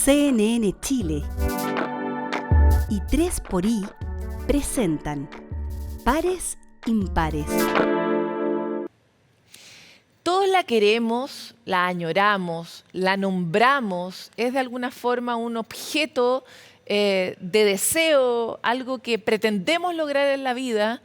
CNN Chile y 3xI presentan Pares Impares. Todos la queremos, la añoramos, la nombramos, es de alguna forma un objeto de deseo, algo que pretendemos lograr en la vida,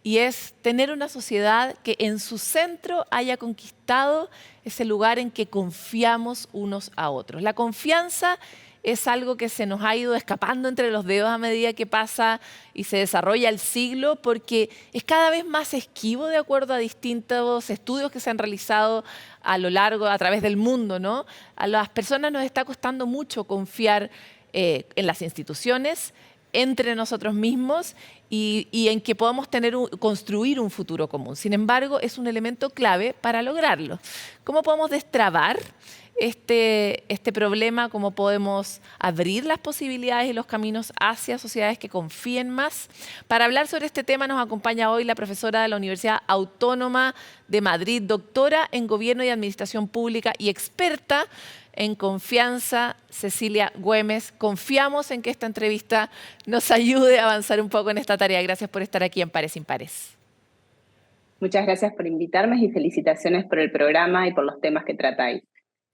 y es tener una sociedad que en su centro haya conquistado ese lugar en que confiamos unos a otros. La confianza es algo que se nos ha ido escapando entre los dedos a medida que pasa y se desarrolla el siglo, porque es cada vez más esquivo de acuerdo a distintos estudios que se han realizado a través del mundo, ¿no? A las personas nos está costando mucho confiar en las instituciones, entre nosotros mismos y en que podamos construir un futuro común. Sin embargo, es un elemento clave para lograrlo. ¿Cómo podemos destrabar este problema? ¿Cómo podemos abrir las posibilidades y los caminos hacia sociedades que confíen más? Para hablar sobre este tema nos acompaña hoy la profesora de la Universidad Autónoma de Madrid, doctora en Gobierno y Administración Pública y experta en confianza, Cecilia Güemes. Confiamos en que esta entrevista nos ayude a avanzar un poco en esta tarea. Gracias por estar aquí en Pares Impares. Muchas gracias por invitarme y felicitaciones por el programa y por los temas que tratáis.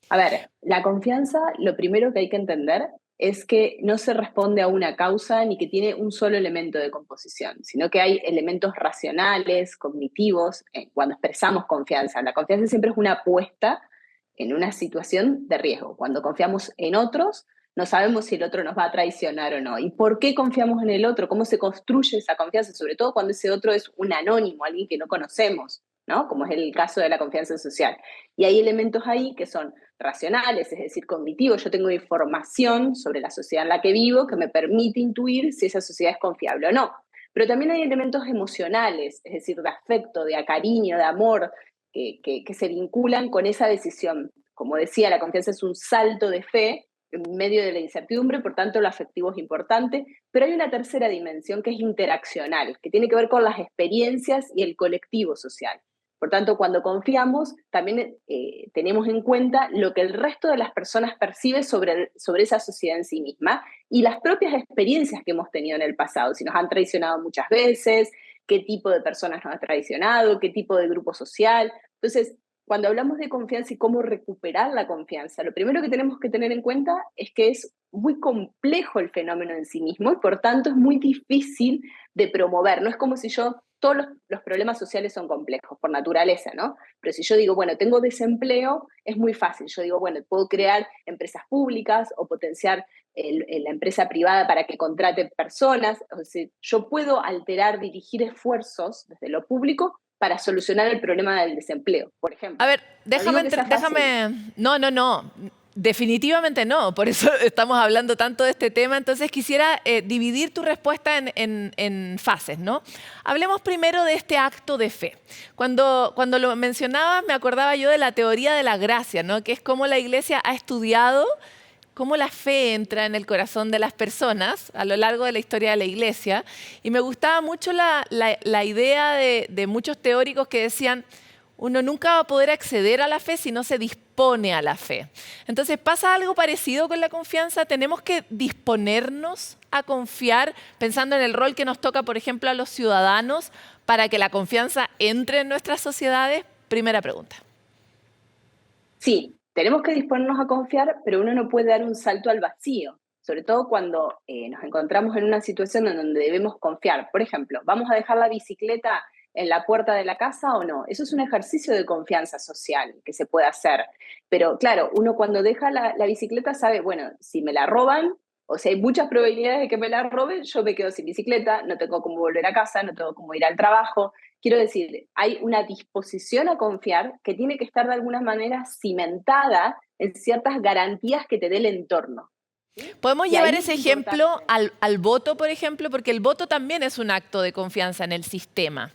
A ver, la confianza, lo primero que hay que entender es que no se responde a una causa ni que tiene un solo elemento de composición, sino que hay elementos racionales, cognitivos, cuando expresamos confianza. La confianza siempre es una apuesta en una situación de riesgo. Cuando confiamos en otros, no sabemos si el otro nos va a traicionar o no. ¿Y por qué confiamos en el otro? ¿Cómo se construye esa confianza? Sobre todo cuando ese otro es un anónimo, alguien que no conocemos, ¿no? Como es el caso de la confianza social. Y hay elementos ahí que son racionales, es decir, cognitivos. Yo tengo información sobre la sociedad en la que vivo que me permite intuir si esa sociedad es confiable o no. Pero también hay elementos emocionales, es decir, de afecto, de cariño, de amor, que se vinculan con esa decisión. Como decía, la confianza es un salto de fe en medio de la incertidumbre, por tanto lo afectivo es importante, pero hay una tercera dimensión que es interaccional, que tiene que ver con las experiencias y el colectivo social. Por tanto, cuando confiamos, también tenemos en cuenta lo que el resto de las personas percibe sobre esa sociedad en sí misma y las propias experiencias que hemos tenido en el pasado, si nos han traicionado muchas veces, qué tipo de personas nos ha traicionado, qué tipo de grupo social. Entonces, cuando hablamos de confianza y cómo recuperar la confianza, lo primero que tenemos que tener en cuenta es que es muy complejo el fenómeno en sí mismo y por tanto es muy difícil de promover. No es como si todos los problemas sociales son complejos por naturaleza, ¿no? Pero si yo digo, bueno, tengo desempleo, es muy fácil. Yo digo, bueno, puedo crear empresas públicas o potenciar la empresa privada para que contrate personas. O sea, yo puedo dirigir esfuerzos desde lo público para solucionar el problema del desempleo, por ejemplo. A ver, déjame. No. Definitivamente no, por eso estamos hablando tanto de este tema. Entonces quisiera dividir tu respuesta en fases, ¿no? Hablemos primero de este acto de fe. Cuando lo mencionabas me acordaba yo de la teoría de la gracia, ¿no? Que es cómo la Iglesia ha estudiado cómo la fe entra en el corazón de las personas a lo largo de la historia de la Iglesia. Y me gustaba mucho la idea de muchos teóricos que decían: uno nunca va a poder acceder a la fe si no se dispone a la fe. Entonces pasa algo parecido con la confianza. Tenemos que disponernos a confiar, pensando en el rol que nos toca, por ejemplo, a los ciudadanos, para que la confianza entre en nuestras sociedades. Primera pregunta. Sí, tenemos que disponernos a confiar, pero uno no puede dar un salto al vacío, sobre todo cuando nos encontramos en una situación en donde debemos confiar. Por ejemplo, ¿vamos a dejar la bicicleta en la puerta de la casa o no? Eso es un ejercicio de confianza social que se puede hacer. Pero claro, uno cuando deja la bicicleta sabe, bueno, si me la roban, o sea, hay muchas probabilidades de que me la roben, yo me quedo sin bicicleta, no tengo cómo volver a casa, no tengo cómo ir al trabajo. Quiero decir, hay una disposición a confiar que tiene que estar de alguna manera cimentada en ciertas garantías que te dé el entorno. Podemos llevar ese ejemplo al voto, por ejemplo, porque el voto también es un acto de confianza en el sistema.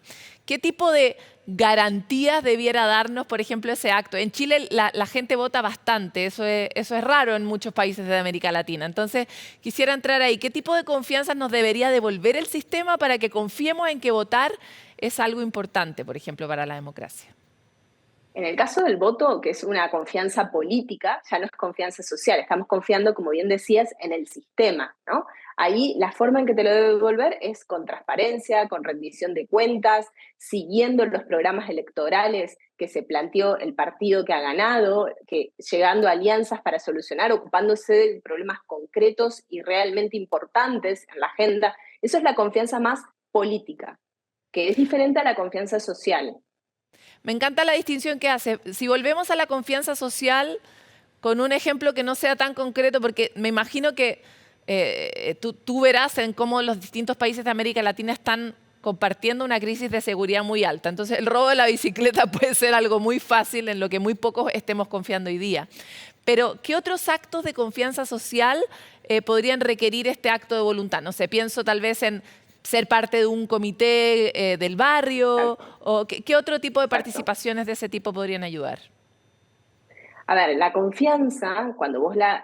¿Qué tipo de garantías debiera darnos, por ejemplo, ese acto? En Chile la gente vota bastante, eso es raro en muchos países de América Latina. Entonces, quisiera entrar ahí. ¿Qué tipo de confianza nos debería devolver el sistema para que confiemos en que votar es algo importante, por ejemplo, para la democracia? En el caso del voto, que es una confianza política, ya no es confianza social, estamos confiando, como bien decías, en el sistema, ¿no? Ahí la forma en que te lo debe devolver es con transparencia, con rendición de cuentas, siguiendo los programas electorales que se planteó el partido que ha ganado, llegando a alianzas para solucionar, ocupándose de problemas concretos y realmente importantes en la agenda. Eso es la confianza más política, que es diferente a la confianza social. Me encanta la distinción que hace. Si volvemos a la confianza social, con un ejemplo que no sea tan concreto, porque me imagino que tú verás en cómo los distintos países de América Latina están compartiendo una crisis de seguridad muy alta. Entonces, el robo de la bicicleta puede ser algo muy fácil en lo que muy pocos estemos confiando hoy día. Pero, ¿qué otros actos de confianza social podrían requerir este acto de voluntad? No sé, pienso tal vez en ser parte de un comité del barrio, o ¿qué otro tipo de participaciones de ese tipo podrían ayudar? A ver, la confianza, cuando vos la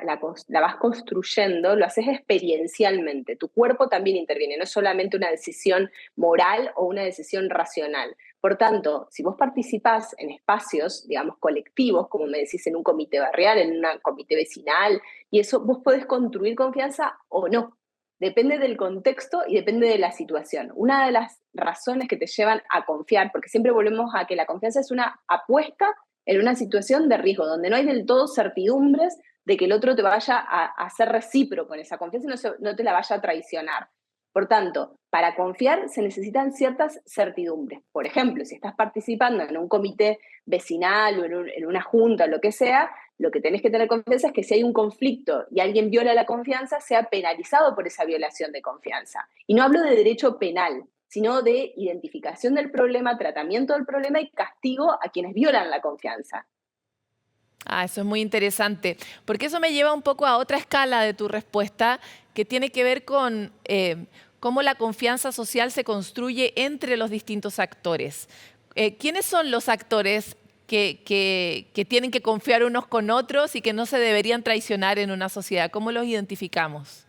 vas construyendo, lo haces experiencialmente. Tu cuerpo también interviene, no es solamente una decisión moral o una decisión racional. Por tanto, si vos participás en espacios, digamos, colectivos, como me decís, en un comité barrial, en un comité vecinal, y eso, vos podés construir confianza o no. Depende del contexto y depende de la situación. Una de las razones que te llevan a confiar, porque siempre volvemos a que la confianza es una apuesta en una situación de riesgo, donde no hay del todo certidumbres de que el otro te vaya a ser recíproco en esa confianza y no te la vaya a traicionar. Por tanto, para confiar se necesitan ciertas certidumbres. Por ejemplo, si estás participando en un comité vecinal o en una junta o lo que sea, lo que tenés que tener confianza es que si hay un conflicto y alguien viola la confianza, sea penalizado por esa violación de confianza. Y no hablo de derecho penal, sino de identificación del problema, tratamiento del problema y castigo a quienes violan la confianza. Ah, eso es muy interesante, porque eso me lleva un poco a otra escala de tu respuesta, que tiene que ver con cómo la confianza social se construye entre los distintos actores. ¿Quiénes son los actores que tienen que confiar unos con otros y que no se deberían traicionar en una sociedad? ¿Cómo los identificamos?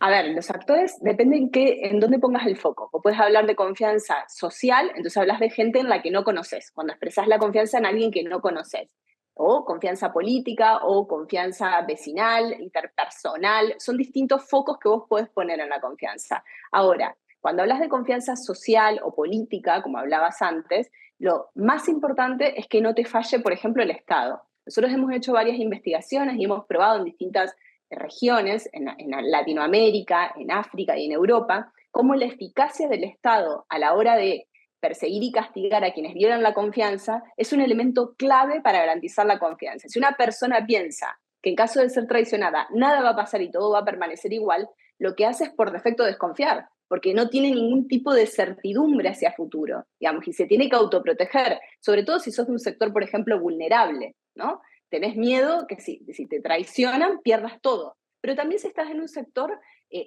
A ver, los actores dependen en dónde pongas el foco. O puedes hablar de confianza social, entonces hablas de gente en la que no conoces, cuando expresas la confianza en alguien que no conoces. O confianza política, o confianza vecinal, interpersonal. Son distintos focos que vos podés poner en la confianza. Ahora, cuando hablas de confianza social o política, como hablabas antes, lo más importante es que no te falle, por ejemplo, el Estado. Nosotros hemos hecho varias investigaciones y hemos probado en distintas regiones, en Latinoamérica, en África y en Europa, cómo la eficacia del Estado a la hora de perseguir y castigar a quienes violan la confianza es un elemento clave para garantizar la confianza. Si una persona piensa que en caso de ser traicionada nada va a pasar y todo va a permanecer igual, lo que hace es por defecto desconfiar, porque no tiene ningún tipo de certidumbre hacia futuro, digamos, y se tiene que autoproteger, sobre todo si sos de un sector, por ejemplo, vulnerable, ¿no? Tenés miedo que si te traicionan pierdas todo, pero también si estás en un sector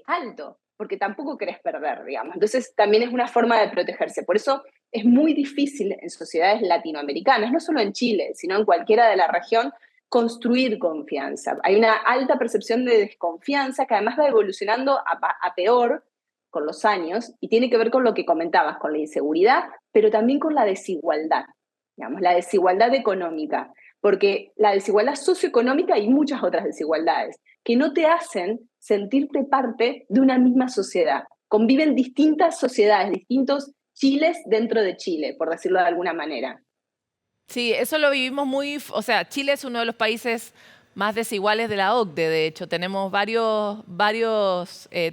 alto, porque tampoco querés perder, digamos. Entonces también es una forma de protegerse. Por eso es muy difícil en sociedades latinoamericanas, no solo en Chile, sino en cualquiera de la región, construir confianza. Hay una alta percepción de desconfianza que además va evolucionando a peor con los años y tiene que ver con lo que comentabas, con la inseguridad, pero también con la desigualdad, digamos, la desigualdad económica, porque la desigualdad socioeconómica y muchas otras desigualdades que no te hacen sentirte parte de una misma sociedad. Conviven distintas sociedades, distintos Chiles dentro de Chile, por decirlo de alguna manera. Sí, eso lo vivimos o sea, Chile es uno de los países más desiguales de la OCDE, de hecho. Tenemos varios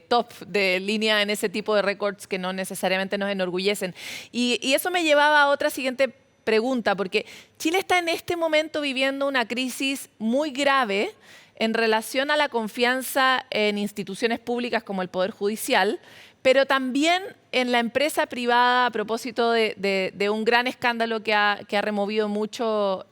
top de línea en ese tipo de récords que no necesariamente nos enorgullecen. Y eso me llevaba a otra siguiente pregunta, porque Chile está en este momento viviendo una crisis muy grave en relación a la confianza en instituciones públicas como el Poder Judicial, pero también en la empresa privada a propósito de un gran escándalo que ha removido mucho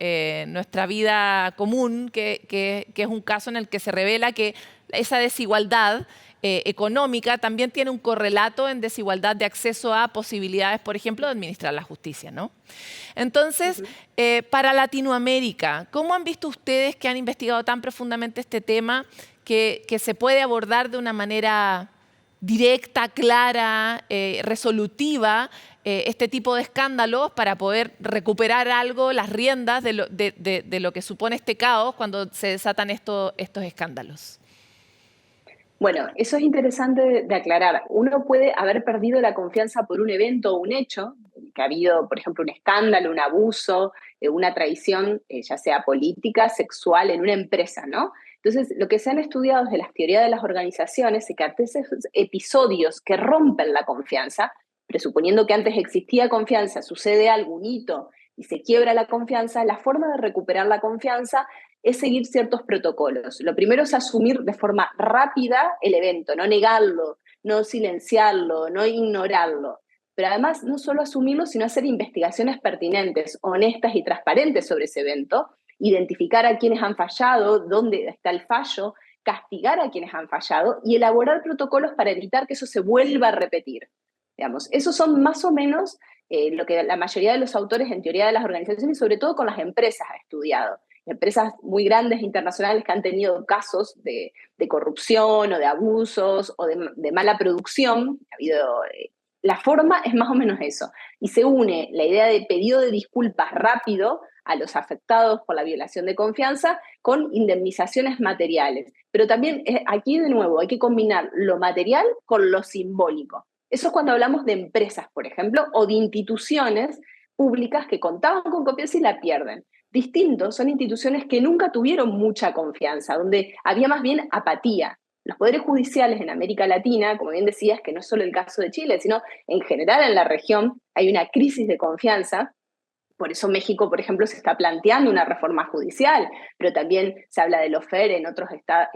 nuestra vida común, que es un caso en el que se revela que esa desigualdad económica también tiene un correlato en desigualdad de acceso a posibilidades, por ejemplo, de administrar la justicia, ¿no? Entonces, para Latinoamérica, ¿cómo han visto ustedes que han investigado tan profundamente este tema que se puede abordar de una manera directa, clara, resolutiva, este tipo de escándalos para poder recuperar algo, las riendas de lo que supone este caos cuando se desatan estos escándalos? Bueno, eso es interesante de aclarar. Uno puede haber perdido la confianza por un evento o un hecho, que ha habido, por ejemplo, un escándalo, un abuso, una traición, ya sea política, sexual, en una empresa, ¿no? Entonces, lo que se han estudiado desde las teorías de las organizaciones es que ante esos episodios que rompen la confianza, presuponiendo que antes existía confianza, sucede algún hito y se quiebra la confianza, la forma de recuperar la confianza es seguir ciertos protocolos. Lo primero es asumir de forma rápida el evento, no negarlo, no silenciarlo, no ignorarlo. Pero además, no solo asumirlo, sino hacer investigaciones pertinentes, honestas y transparentes sobre ese evento, identificar a quienes han fallado, dónde está el fallo, castigar a quienes han fallado y elaborar protocolos para evitar que eso se vuelva a repetir. Digamos, esos son más o menos lo que la mayoría de los autores en teoría de las organizaciones y sobre todo con las empresas ha estudiado. Empresas muy grandes internacionales que han tenido casos de corrupción o de abusos o de mala producción. Ha habido, la forma es más o menos eso. Y se une la idea de pedido de disculpas rápido a los afectados por la violación de confianza con indemnizaciones materiales. Pero también aquí de nuevo hay que combinar lo material con lo simbólico. Eso es cuando hablamos de empresas, por ejemplo, o de instituciones públicas que contaban con confianza y la pierden. Distintos son instituciones que nunca tuvieron mucha confianza, donde había más bien apatía. Los poderes judiciales en América Latina, como bien decías, que no es solo el caso de Chile, sino en general en la región hay una crisis de confianza. Por eso México, por ejemplo, se está planteando una reforma judicial, pero también se habla de los FER en otros estados,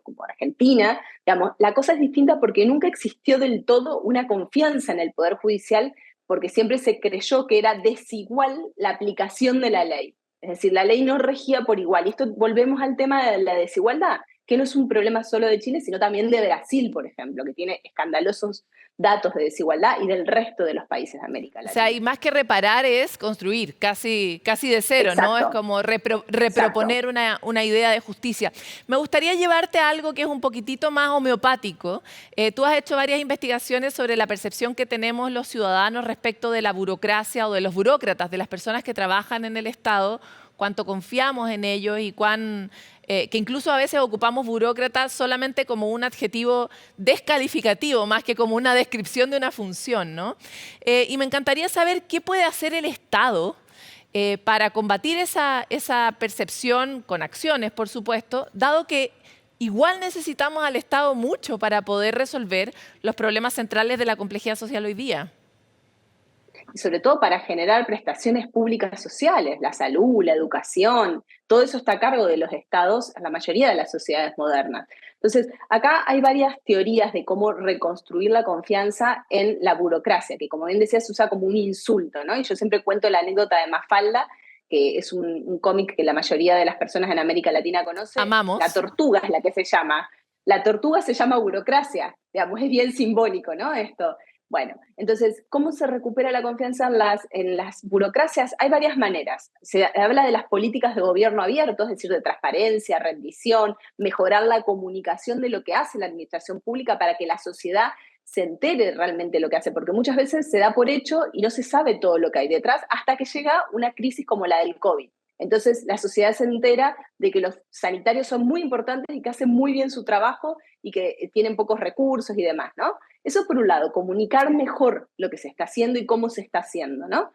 como Argentina. Digamos, la cosa es distinta porque nunca existió del todo una confianza en el Poder Judicial, porque siempre se creyó que era desigual la aplicación de la ley. Es decir, la ley no regía por igual. Y esto volvemos al tema de la desigualdad, que no es un problema solo de Chile, sino también de Brasil, por ejemplo, que tiene escandalosos datos de desigualdad y del resto de los países de América Latina. O sea, y más que reparar es construir, casi de cero, Exacto. ¿no? Es como reproponer una idea de justicia. Me gustaría llevarte a algo que es un poquitito más homeopático. Tú has hecho varias investigaciones sobre la percepción que tenemos los ciudadanos respecto de la burocracia o de los burócratas, de las personas que trabajan en el Estado, cuánto confiamos en ellos y que incluso a veces ocupamos burócratas solamente como un adjetivo descalificativo, más que como una descripción de una función, ¿no? Y me encantaría saber qué puede hacer el Estado para combatir esa percepción con acciones, por supuesto, dado que igual necesitamos al Estado mucho para poder resolver los problemas centrales de la complejidad social hoy día. Y sobre todo para generar prestaciones públicas sociales, la salud, la educación, todo eso está a cargo de los estados en la mayoría de las sociedades modernas. Entonces, acá hay varias teorías de cómo reconstruir la confianza en la burocracia, que como bien decía, se usa como un insulto, ¿no? Y yo siempre cuento la anécdota de Mafalda, que es un cómic que la mayoría de las personas en América Latina conoce. Amamos. La tortuga es la que se llama. La tortuga se llama burocracia, digamos, es bien simbólico, ¿no? Esto. Bueno, entonces, ¿cómo se recupera la confianza en las burocracias? Hay varias maneras. Se habla de las políticas de gobierno abierto, es decir, de transparencia, rendición, mejorar la comunicación de lo que hace la administración pública para que la sociedad se entere realmente de lo que hace, porque muchas veces se da por hecho y no se sabe todo lo que hay detrás hasta que llega una crisis como la del COVID. Entonces, la sociedad se entera de que los sanitarios son muy importantes y que hacen muy bien su trabajo y que tienen pocos recursos y demás, ¿no? Eso por un lado, comunicar mejor lo que se está haciendo y cómo se está haciendo, ¿no?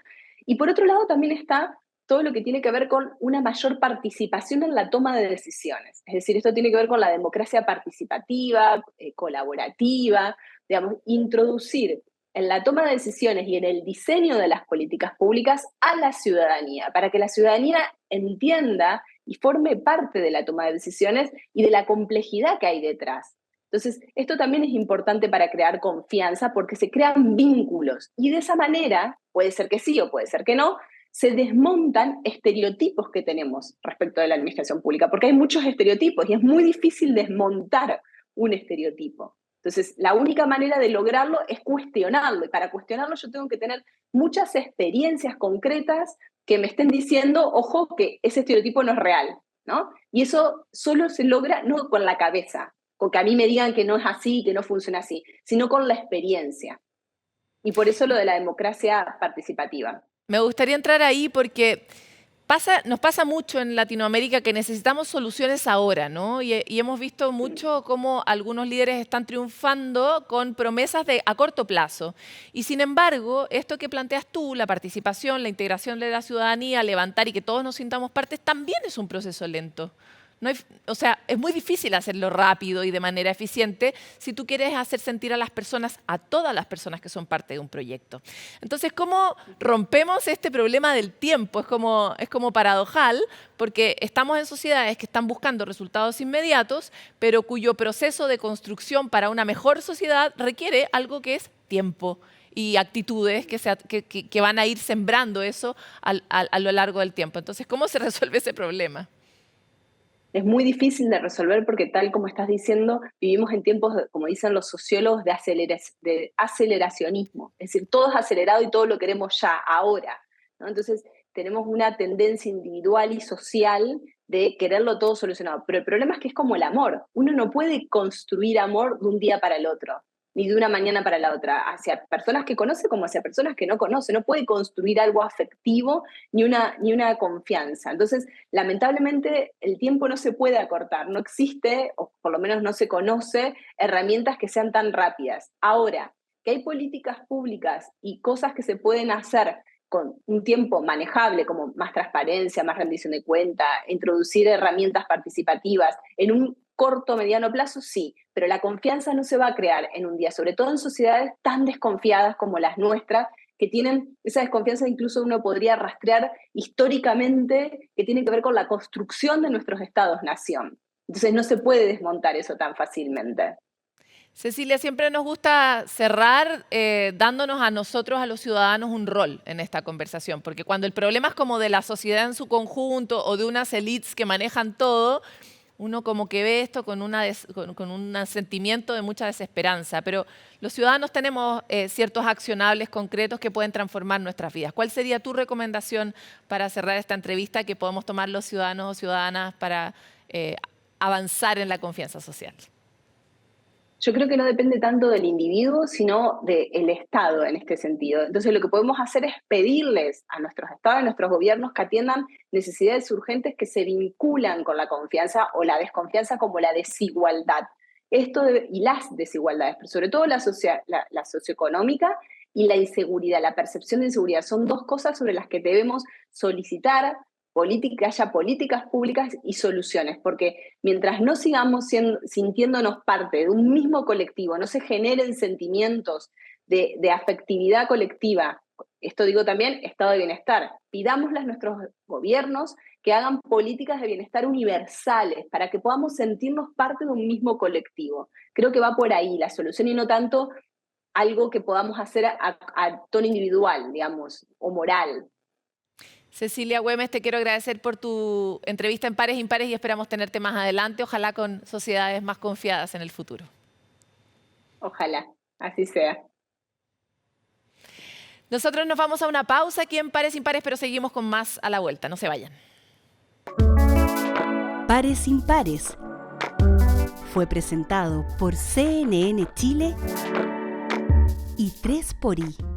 Y por otro lado también está todo lo que tiene que ver con una mayor participación en la toma de decisiones. Es decir, esto tiene que ver con la democracia participativa, colaborativa, digamos, introducir en la toma de decisiones y en el diseño de las políticas públicas a la ciudadanía, para que la ciudadanía entienda y forme parte de la toma de decisiones y de la complejidad que hay detrás. Entonces, esto también es importante para crear confianza porque se crean vínculos y de esa manera, puede ser que sí o puede ser que no, se desmontan estereotipos que tenemos respecto de la administración pública, porque hay muchos estereotipos y es muy difícil desmontar un estereotipo. Entonces, la única manera de lograrlo es cuestionarlo, y para cuestionarlo yo tengo que tener muchas experiencias concretas que me estén diciendo, ojo, que ese estereotipo no es real, ¿no? Y eso solo se logra no con la cabeza, con que a mí me digan que no es así, que no funciona así, sino con la experiencia. Y por eso lo de la democracia participativa. Me gustaría entrar ahí porque nos pasa mucho en Latinoamérica que necesitamos soluciones ahora, ¿no? Y hemos visto mucho cómo algunos líderes están triunfando con promesas a corto plazo. Y sin embargo, esto que planteas tú, la participación, la integración de la ciudadanía, levantar y que todos nos sintamos partes, también es un proceso lento. O sea, es muy difícil hacerlo rápido y de manera eficiente si tú quieres hacer sentir a las personas, a todas las personas que son parte de un proyecto. Entonces, ¿cómo rompemos este problema del tiempo? Es como paradojal, porque estamos en sociedades que están buscando resultados inmediatos, pero cuyo proceso de construcción para una mejor sociedad requiere algo que es tiempo y actitudes que van a ir sembrando eso a lo largo del tiempo. Entonces, ¿cómo se resuelve ese problema? Es muy difícil de resolver porque, tal como estás diciendo, vivimos en tiempos, como dicen los sociólogos, de aceleracionismo. Es decir, todo es acelerado y todo lo queremos ya, ahora, ¿no? Entonces, tenemos una tendencia individual y social de quererlo todo solucionado. Pero el problema es que es como el amor. Uno no puede construir amor de un día para el otro, ni de una mañana para la otra, hacia personas que conoce como hacia personas que no conoce. No puede construir algo afectivo ni una confianza. Entonces, lamentablemente, el tiempo no se puede acortar. No existe, o por lo menos no se conoce, herramientas que sean tan rápidas. Ahora, que hay políticas públicas y cosas que se pueden hacer con un tiempo manejable, como más transparencia, más rendición de cuenta, introducir herramientas participativas en un corto, mediano plazo, sí, pero la confianza no se va a crear en un día, sobre todo en sociedades tan desconfiadas como las nuestras, que tienen esa desconfianza, incluso uno podría rastrear históricamente, que tiene que ver con la construcción de nuestros estados-nación. Entonces no se puede desmontar eso tan fácilmente. Cecilia, siempre nos gusta cerrar dándonos a nosotros, a los ciudadanos, un rol en esta conversación, porque cuando el problema es como de la sociedad en su conjunto o de unas élites que manejan todo, uno como que ve esto con un sentimiento de mucha desesperanza, pero los ciudadanos tenemos ciertos accionables concretos que pueden transformar nuestras vidas. ¿Cuál sería tu recomendación para cerrar esta entrevista que podemos tomar los ciudadanos o ciudadanas para avanzar en la confianza social? Yo creo que no depende tanto del individuo, sino del Estado en este sentido. Entonces, lo que podemos hacer es pedirles a nuestros estados, a nuestros gobiernos, que atiendan necesidades urgentes que se vinculan con la confianza o la desconfianza, como la desigualdad. Y las desigualdades, pero sobre todo la socioeconómica y la inseguridad, la percepción de inseguridad, son dos cosas sobre las que debemos solicitar que haya políticas públicas y soluciones, porque mientras no sigamos sintiéndonos parte de un mismo colectivo, no se generen sentimientos de afectividad colectiva, esto digo también, estado de bienestar, pidámosle a nuestros gobiernos que hagan políticas de bienestar universales para que podamos sentirnos parte de un mismo colectivo. Creo que va por ahí la solución y no tanto algo que podamos hacer a tono individual, digamos, o moral. Cecilia Güemes, te quiero agradecer por tu entrevista en Pares Impares y esperamos tenerte más adelante, ojalá con sociedades más confiadas en el futuro. Ojalá, así sea. Nosotros nos vamos a una pausa aquí en Pares Impares, pero seguimos con más a la vuelta, no se vayan. Pares Impares fue presentado por CNN Chile y 3xI.